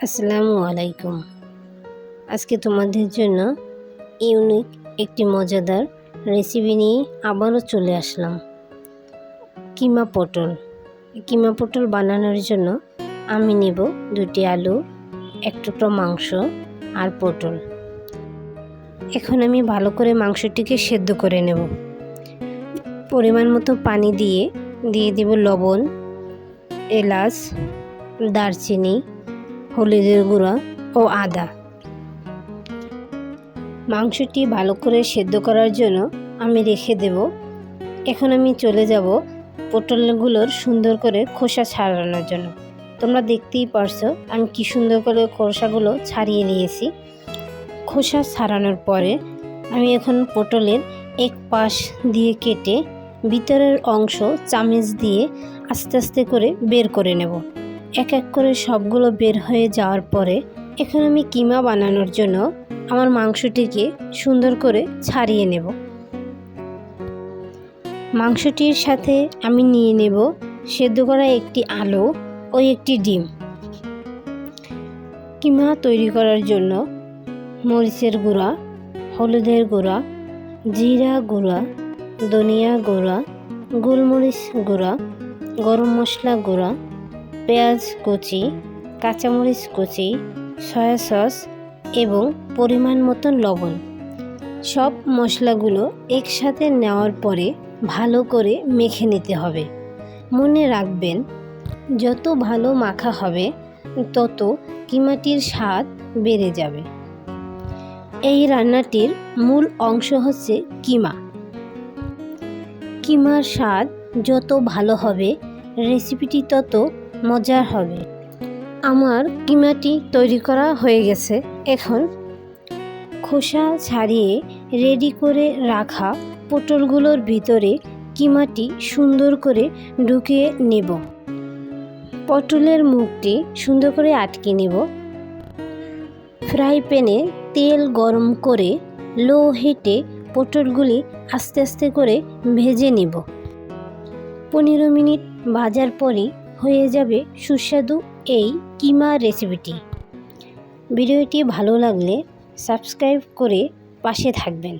আসসালামু আলাইকুম। আজকে তোমাদের জন্য ইউনিক একটি মজাদার রেসিপি নিয়ে আবারও চলে আসলাম। কিমা পটল বানানোর জন্য আমি নেব 2টি আলু, 1 টুকরো মাংস আর পটল। এখন আমি ভালো করে মাংসটিকে সেদ্ধ করে নেব। পরিমাণ মতো পানি দিয়ে দেব লবণ, এলাচ, দারচিনি, হলুদের গুঁড়া ও আদা। মাংসটি ভালো করে সেদ্ধ করার জন্য আমি রেখে দেব। এখন আমি চলে যাব পটলগুলোর সুন্দর করে খোসা ছাড়ানোর জন্য। তোমরা দেখতেই পারছো আমি কি সুন্দর করে খোসাগুলো ছাড়িয়ে নিয়েছি। খোসা ছাড়ানোর পরে আমি এখন পটলের এক পাশ দিয়ে কেটে ভিতরের অংশ চামচ দিয়ে আস্তে আস্তে করে বের করে নেব। এক এক করে সবগুলো বের হয়ে যাওয়ার পরে এখন আমি কিমা বানানোর জন্য আমার মাংসটিকে সুন্দর করে ছাড়িয়ে নেব। মাংসটির সাথে আমি নিয়ে নেব সেদ্ধ করা একটি আলু ও একটি ডিম। কিমা তৈরি করার জন্য মরিচের গুঁড়া, হলুদের গুঁড়া, জিরা গুঁড়া, ধনিয়া গুঁড়া, গোলমরিচ গুঁড়া, গরম মশলা গুঁড়া, পেঁয়াজ কুচি, কাঁচামরিচ কুচি, সয়া সস এবং পরিমাণ মতো লবণ। সব মশলাগুলো একসাথে নেওয়ার পরে ভালো করে মেখে নিতে হবে। মনে রাখবেন, যত ভালো মাখা হবে তত কিমাটির স্বাদ বেড়ে যাবে। এই রান্নাটির মূল অংশ হচ্ছে কিমা। কিমার স্বাদ যত ভালো হবে রেসিপিটি তত মজার হবে। আমার কিমাটি তৈরি করা হয়ে গেছে। এখন খোসা ছাড়িয়ে রেডি করে রাখা পটলগুলোর ভিতরে কিমাটি সুন্দর করে ঢুকিয়ে নেব। পটলের মুখটি সুন্দর করে আটকে নেব। ফ্রাই প্যানে তেল গরম করে লো হিটে পটলগুলি আস্তে আস্তে করে ভেজে নেব। 15 মিনিট ভাজার পরই হয়ে যাবে সুস্বাদু এই কিমা রেসিপিটি। ভিডিওটি ভালো লাগলে সাবস্ক্রাইব করে পাশে থাকবেন।